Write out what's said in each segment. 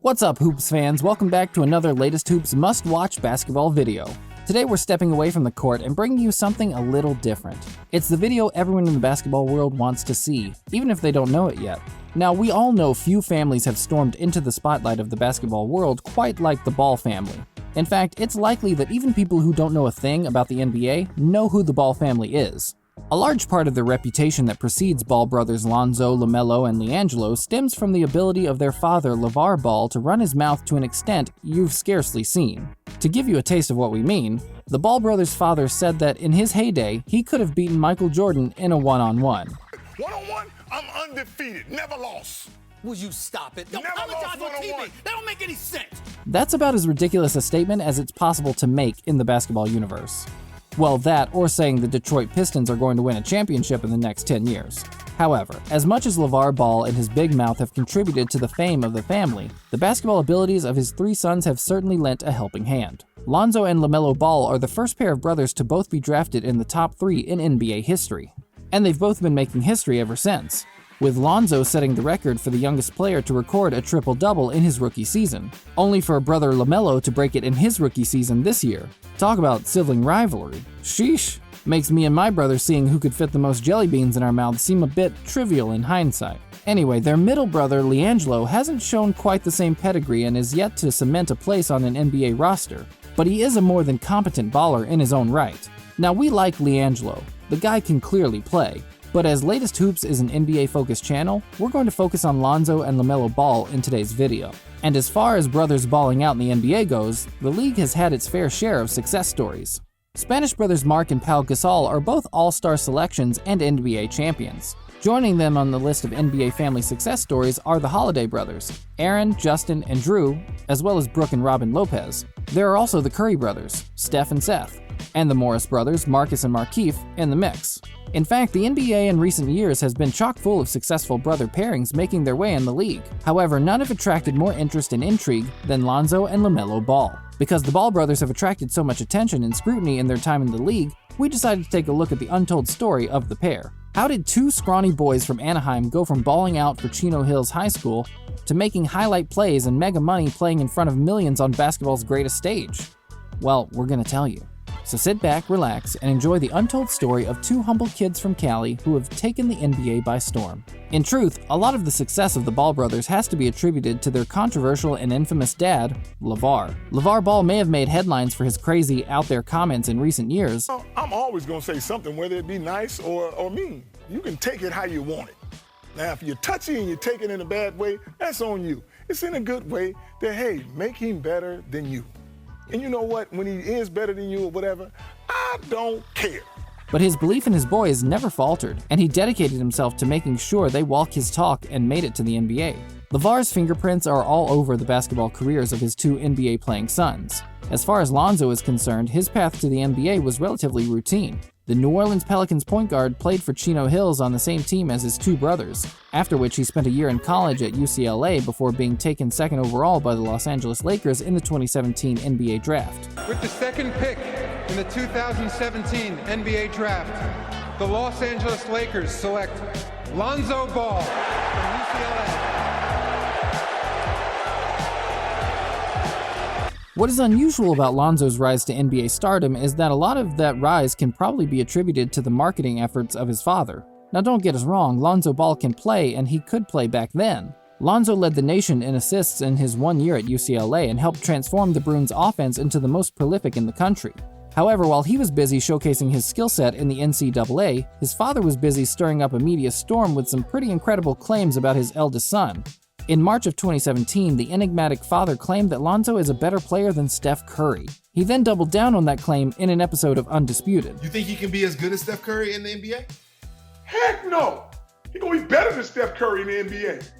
What's up, Hoops fans? Welcome back to another latest Hoops must-watch basketball video. Today we're stepping away from the court and bringing you something a little different. It's the video everyone in the basketball world wants to see, even if they don't know it yet. Now, we all know few families have stormed into the spotlight of the basketball world quite like the Ball family. In fact, it's likely that even people who don't know a thing about the NBA know who the Ball family is. A large part of the reputation that precedes Ball brothers Lonzo, LaMelo, and LiAngelo stems from the ability of their father, LeVar Ball, to run his mouth to an extent you've scarcely seen. To give you a taste of what we mean, the Ball brothers' father said that in his heyday, he could have beaten Michael Jordan in a one-on-one. One-on-one, I'm undefeated, never lost. Will you stop it? Don't Never apologize lost on one-on-one. TV. That don't make any sense. That's about as ridiculous a statement as it's possible to make in the basketball universe. Well, that, or saying the Detroit Pistons are going to win a championship in the next 10 years. However, as much as LeVar Ball and his big mouth have contributed to the fame of the family, the basketball abilities of his three sons have certainly lent a helping hand. Lonzo and LaMelo Ball are the first pair of brothers to both be drafted in the top 3 in NBA history. And they've both been making history ever since, with Lonzo setting the record for the youngest player to record a triple-double in his rookie season, only for brother LaMelo to break it in his rookie season this year. Talk about sibling rivalry. Sheesh. Makes me and my brother seeing who could fit the most jelly beans in our mouths seem a bit trivial in hindsight. Anyway, their middle brother LiAngelo hasn't shown quite the same pedigree and is yet to cement a place on an NBA roster, but he is a more than competent baller in his own right. Now, we like LiAngelo. The guy can clearly play. But as Latest Hoops is an NBA-focused channel, we're going to focus on Lonzo and LaMelo Ball in today's video. And as far as brothers balling out in the NBA goes, the league has had its fair share of success stories. Spanish brothers Marc and Pau Gasol are both all-star selections and NBA champions. Joining them on the list of NBA family success stories are the Holiday brothers, Aaron, Justin, and Drew, as well as Brooke and Robin Lopez. There are also the Curry brothers, Steph and Seth, and the Morris brothers, Marcus and Markieff, in the mix. In fact, the NBA in recent years has been chock full of successful brother pairings making their way in the league. However, none have attracted more interest and intrigue than Lonzo and LaMelo Ball. Because the Ball brothers have attracted so much attention and scrutiny in their time in the league, we decided to take a look at the untold story of the pair. How did two scrawny boys from Anaheim go from balling out for Chino Hills High School to making highlight plays and mega money playing in front of millions on basketball's greatest stage? Well, we're gonna tell you. So sit back, relax, and enjoy the untold story of two humble kids from Cali who have taken the NBA by storm. In truth, a lot of the success of the Ball brothers has to be attributed to their controversial and infamous dad, LeVar. LeVar Ball may have made headlines for his crazy, out-there comments in recent years. I'm always gonna say something, whether it be nice or mean. You can take it how you want it. Now, if you're touchy and you take it in a bad way, that's on you. It's in a good way that, hey, make him better than you. And you know what? When he is better than you or whatever, I don't care. But his belief in his boys never faltered, and he dedicated himself to making sure they walk his talk and made it to the NBA. LeVar's fingerprints are all over the basketball careers of his two NBA-playing sons. As far as Lonzo is concerned, his path to the NBA was relatively routine. The New Orleans Pelicans point guard played for Chino Hills on the same team as his two brothers, after which he spent a year in college at UCLA before being taken second overall by the Los Angeles Lakers in the 2017 NBA Draft. With the second pick in the 2017 NBA Draft, the Los Angeles Lakers select Lonzo Ball from UCLA. What is unusual about Lonzo's rise to NBA stardom is that a lot of that rise can probably be attributed to the marketing efforts of his father. Now don't get us wrong, Lonzo Ball can play, and he could play back then. Lonzo led the nation in assists in his 1 year at UCLA and helped transform the Bruins' offense into the most prolific in the country. However, while he was busy showcasing his skill set in the NCAA, his father was busy stirring up a media storm with some pretty incredible claims about his eldest son. In March of 2017, the enigmatic father claimed that Lonzo is a better player than Steph Curry. He then doubled down on that claim in an episode of Undisputed. You think he can be as good as Steph Curry in the NBA? Heck no. He's gonna be better than Steph Curry in the NBA.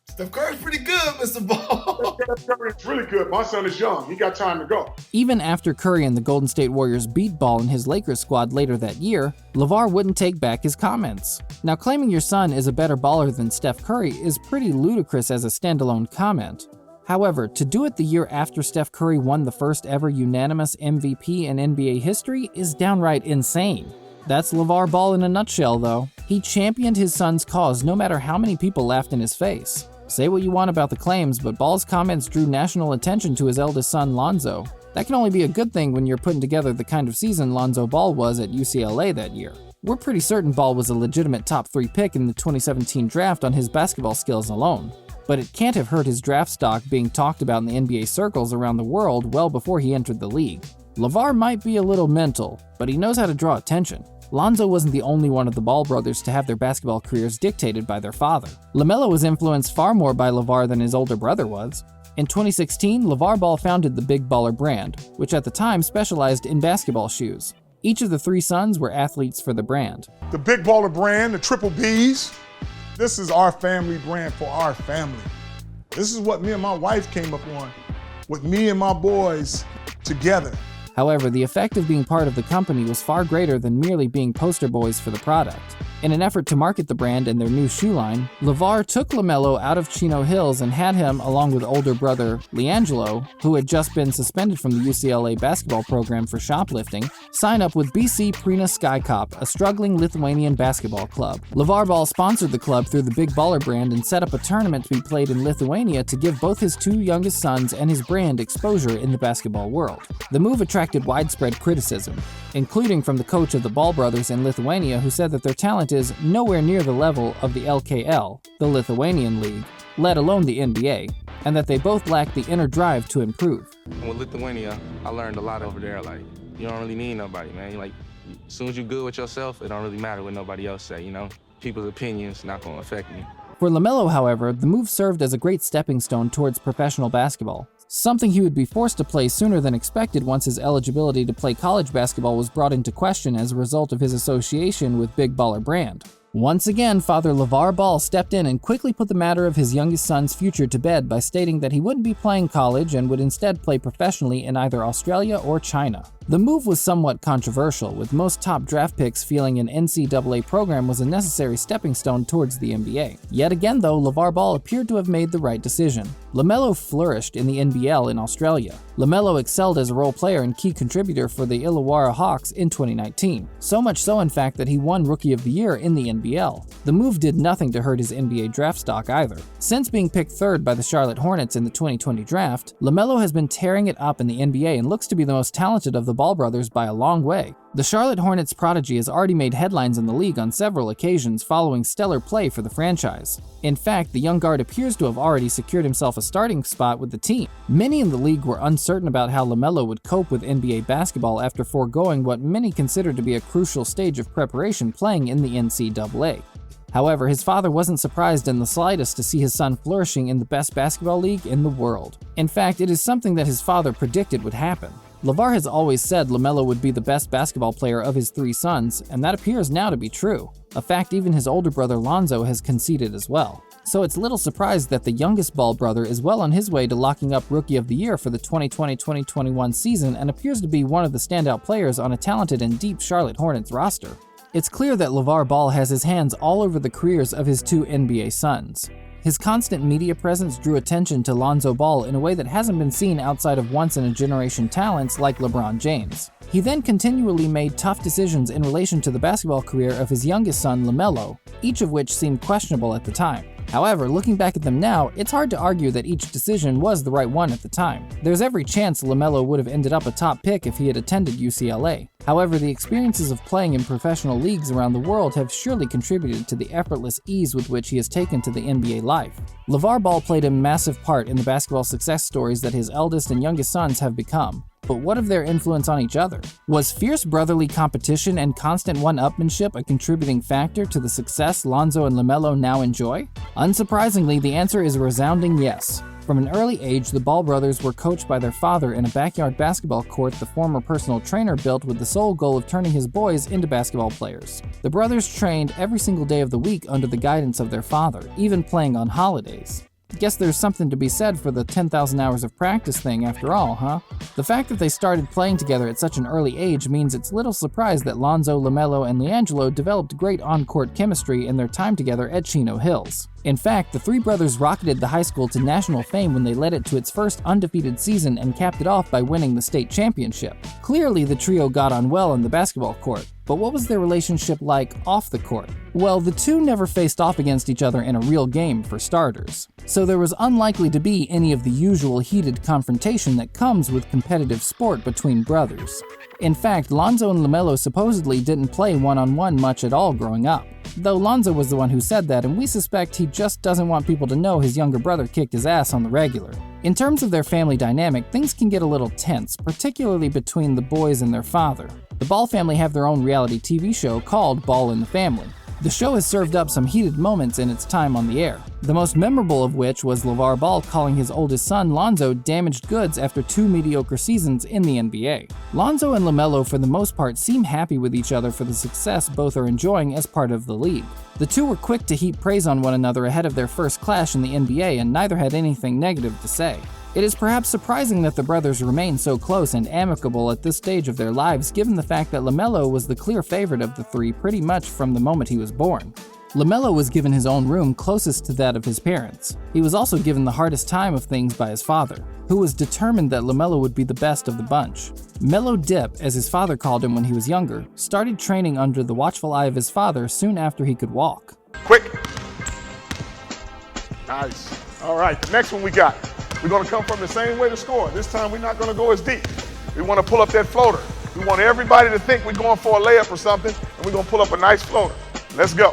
Steph Curry's pretty good, Mr. Ball. Steph Curry's really good. My son is young. He got time to go. Even after Curry and the Golden State Warriors beat Ball in his Lakers squad later that year, LeVar wouldn't take back his comments. Now, claiming your son is a better baller than Steph Curry is pretty ludicrous as a standalone comment. However, to do it the year after Steph Curry won the first ever unanimous MVP in NBA history is downright insane. That's LeVar Ball in a nutshell, though. He championed his son's cause no matter how many people laughed in his face. Say what you want about the claims, but Ball's comments drew national attention to his eldest son, Lonzo. That can only be a good thing when you're putting together the kind of season Lonzo Ball was at UCLA that year. We're pretty certain Ball was a legitimate top 3 pick in the 2017 draft on his basketball skills alone. But it can't have hurt his draft stock being talked about in the NBA circles around the world well before he entered the league. LaVar might be a little mental, but he knows how to draw attention. Lonzo wasn't the only one of the Ball brothers to have their basketball careers dictated by their father. LaMelo was influenced far more by LaVar than his older brother was. In 2016, LaVar Ball founded the Big Baller brand, which at the time specialized in basketball shoes. Each of the 3 sons were athletes for the brand. The Big Baller brand, the Triple Bs, this is our family brand for our family. This is what me and my wife came up on, with me and my boys together. However, the effect of being part of the company was far greater than merely being poster boys for the product. In an effort to market the brand and their new shoe line, LaVar took LaMelo out of Chino Hills and had him, along with older brother LiAngelo, who had just been suspended from the UCLA basketball program for shoplifting, sign up with BC Prina Skycop, a struggling Lithuanian basketball club. LaVar Ball sponsored the club through the Big Baller brand and set up a tournament to be played in Lithuania to give both his 2 youngest sons and his brand exposure in the basketball world. The move attracted widespread criticism, including from the coach of the Ball brothers in Lithuania, who said that their talent is nowhere near the level of the LKL, the Lithuanian league, let alone the NBA, and that they both lack the inner drive to improve. With Lithuania, I learned a lot over there. Like, you don't really need nobody, man. Like, as soon as you're good with yourself, it don't really matter what nobody else say, you know? People's opinions not gonna affect me. For LaMelo, however, the move served as a great stepping stone towards professional basketball, something he would be forced to play sooner than expected once his eligibility to play college basketball was brought into question as a result of his association with Big Baller brand. Once again, Father LaVar Ball stepped in and quickly put the matter of his youngest son's future to bed by stating that he wouldn't be playing college and would instead play professionally in either Australia or China. The move was somewhat controversial, with most top draft picks feeling an NCAA program was a necessary stepping stone towards the NBA. Yet again though, LaVar Ball appeared to have made the right decision. LaMelo flourished in the NBL in Australia. LaMelo excelled as a role player and key contributor for the Illawarra Hawks in 2019. So much so in fact that he won Rookie of the Year in the NBL. The move did nothing to hurt his NBA draft stock either. Since being picked 3rd by the Charlotte Hornets in the 2020 draft, LaMelo has been tearing it up in the NBA and looks to be the most talented of the Ball brothers by a long way. The Charlotte Hornets prodigy has already made headlines in the league on several occasions following stellar play for the franchise. In fact, the young guard appears to have already secured himself a starting spot with the team. Many in the league were uncertain about how LaMelo would cope with NBA basketball after foregoing what many considered to be a crucial stage of preparation playing in the NCAA. However, his father wasn't surprised in the slightest to see his son flourishing in the best basketball league in the world. In fact, it is something that his father predicted would happen. LaVar has always said LaMelo would be the best basketball player of his 3 sons, and that appears now to be true, a fact even his older brother Lonzo has conceded as well. So it's little surprise that the youngest Ball brother is well on his way to locking up Rookie of the Year for the 2020-2021 season and appears to be one of the standout players on a talented and deep Charlotte Hornets roster. It's clear that LaVar Ball has his hands all over the careers of his 2 NBA sons. His constant media presence drew attention to Lonzo Ball in a way that hasn't been seen outside of once-in-a-generation talents like LeBron James. He then continually made tough decisions in relation to the basketball career of his youngest son, LaMelo, each of which seemed questionable at the time. However, looking back at them now, it's hard to argue that each decision was the right one at the time. There's every chance LaMelo would have ended up a top pick if he had attended UCLA. However, the experiences of playing in professional leagues around the world have surely contributed to the effortless ease with which he has taken to the NBA life. LaVar Ball played a massive part in the basketball success stories that his eldest and youngest sons have become. But what of their influence on each other? Was fierce brotherly competition and constant one-upmanship a contributing factor to the success Lonzo and LaMelo now enjoy? Unsurprisingly, the answer is a resounding yes. From an early age, the Ball brothers were coached by their father in a backyard basketball court the former personal trainer built with the sole goal of turning his boys into basketball players. The brothers trained every single day of the week under the guidance of their father, even playing on holidays. Guess there's something to be said for the 10,000 hours of practice thing after all, huh? The fact that they started playing together at such an early age means it's little surprise that Lonzo, LaMelo, and LiAngelo developed great on-court chemistry in their time together at Chino Hills. In fact, the 3 brothers rocketed the high school to national fame when they led it to its first undefeated season and capped it off by winning the state championship. Clearly, the trio got on well on the basketball court, but what was their relationship like off the court? Well, the two never faced off against each other in a real game for starters, so there was unlikely to be any of the usual heated confrontation that comes with competitive sport between brothers. In fact, Lonzo and LaMelo supposedly didn't play one-on-one much at all growing up, though Lonzo was the one who said that, and we suspect he just doesn't want people to know his younger brother kicked his ass on the regular. In terms of their family dynamic, things can get a little tense, particularly between the boys and their father. The Ball family have their own reality TV show called Ball in the Family. The show has served up some heated moments in its time on the air, the most memorable of which was LeVar Ball calling his oldest son Lonzo damaged goods after 2 mediocre seasons in the NBA. Lonzo and LaMelo for the most part seem happy with each other for the success both are enjoying as part of the league. The two were quick to heap praise on one another ahead of their first clash in the NBA, and neither had anything negative to say. It is perhaps surprising that the brothers remain so close and amicable at this stage of their lives, given the fact that LaMelo was the clear favorite of the three pretty much from the moment he was born. LaMelo was given his own room closest to that of his parents. He was also given the hardest time of things by his father, who was determined that LaMelo would be the best of the bunch. Melo Dip, as his father called him when he was younger, started training under the watchful eye of his father soon after he could walk. Quick. Nice. All right, the next one we got. We're going to come from the same way to score. This time we're not going to go as deep. We want to pull up that floater. We want everybody to think we're going for a layup or something, and we're going to pull up a nice floater. Let's go.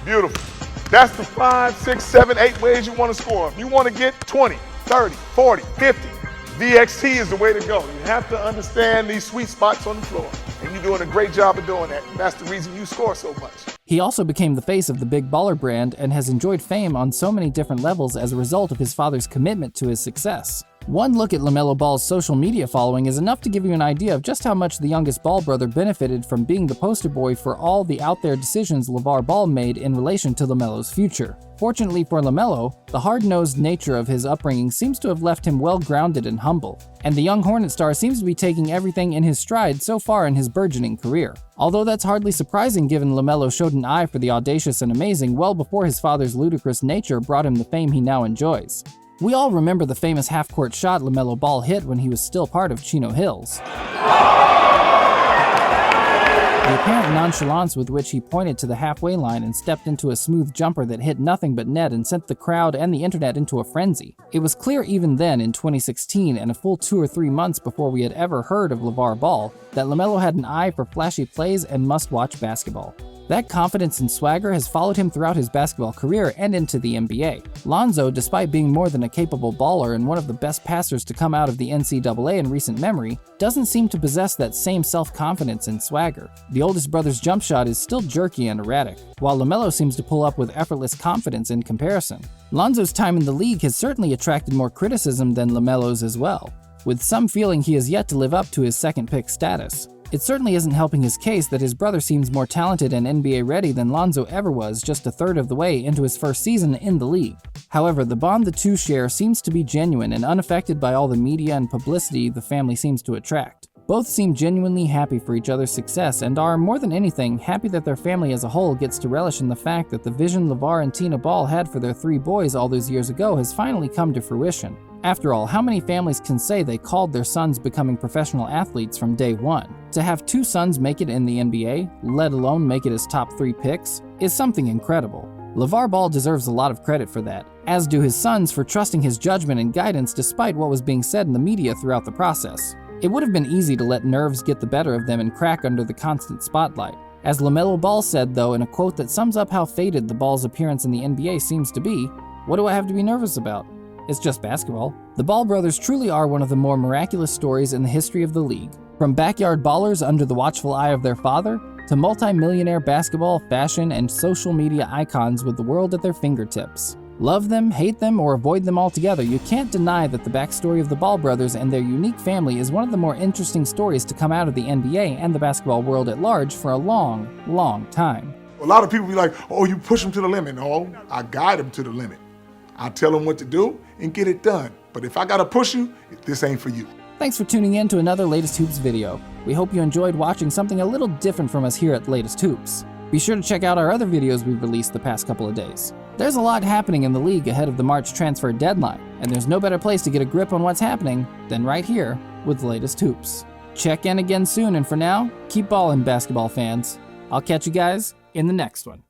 Beautiful. That's the 5, 6, 7, 8 ways you want to score. If you want to get 20, 30, 40, 50, VXT is the way to go. You have to understand these sweet spots on the floor, and you're doing a great job of doing that. And that's the reason you score so much. He also became the face of the Big Baller brand and has enjoyed fame on so many different levels as a result of his father's commitment to his success. One look at LaMelo Ball's social media following is enough to give you an idea of just how much the youngest Ball brother benefited from being the poster boy for all the out-there decisions LeVar Ball made in relation to LaMelo's future. Fortunately for LaMelo, the hard-nosed nature of his upbringing seems to have left him well-grounded and humble, and the young Hornet star seems to be taking everything in his stride so far in his burgeoning career. Although that's hardly surprising given LaMelo showed an eye for the audacious and amazing well before his father's ludicrous nature brought him the fame he now enjoys. We all remember the famous half-court shot LaMelo Ball hit when he was still part of Chino Hills. The apparent nonchalance with which he pointed to the halfway line and stepped into a smooth jumper that hit nothing but net and sent the crowd and the internet into a frenzy. It was clear even then in 2016 and a full 2 or 3 months before we had ever heard of LeVar Ball that LaMelo had an eye for flashy plays and must-watch basketball. That confidence and swagger has followed him throughout his basketball career and into the NBA. Lonzo, despite being more than a capable baller and one of the best passers to come out of the NCAA in recent memory, doesn't seem to possess that same self-confidence and swagger. The oldest brother's jump shot is still jerky and erratic, while LaMelo seems to pull up with effortless confidence in comparison. Lonzo's time in the league has certainly attracted more criticism than LaMelo's as well, with some feeling he has yet to live up to his second-pick status. It certainly isn't helping his case that his brother seems more talented and NBA ready than Lonzo ever was just a third of the way into his first season in the league. However, the bond the two share seems to be genuine and unaffected by all the media and publicity the family seems to attract. Both seem genuinely happy for each other's success and are, more than anything, happy that their family as a whole gets to relish in the fact that the vision LeVar and Tina Ball had for their 3 boys all those years ago has finally come to fruition. After all, how many families can say they called their sons becoming professional athletes from day one? To have 2 sons make it in the NBA, let alone make it as top 3 picks, is something incredible. LeVar Ball deserves a lot of credit for that, as do his sons for trusting his judgment and guidance despite what was being said in the media throughout the process. It would have been easy to let nerves get the better of them and crack under the constant spotlight. As LaMelo Ball said, though, in a quote that sums up how faded the Ball's appearance in the NBA seems to be, "What do I have to be nervous about? It's just basketball." The Ball brothers truly are one of the more miraculous stories in the history of the league. From backyard ballers under the watchful eye of their father, to multi-millionaire basketball, fashion, and social media icons with the world at their fingertips. Love them, hate them, or avoid them altogether, you can't deny that the backstory of the Ball brothers and their unique family is one of the more interesting stories to come out of the NBA and the basketball world at large for a long, long time. A lot of people be like, oh, you push them to the limit. No, I guide them to the limit. I tell them what to do and get it done. But if I gotta push you, this ain't for you. Thanks for tuning in to another Latest Hoops video. We hope you enjoyed watching something a little different from us here at Latest Hoops. Be sure to check out our other videos we've released the past couple of days. There's a lot happening in the league ahead of the March transfer deadline, and there's no better place to get a grip on what's happening than right here with Latest Hoops. Check in again soon, and for now, keep ballin', basketball fans. I'll catch you guys in the next one.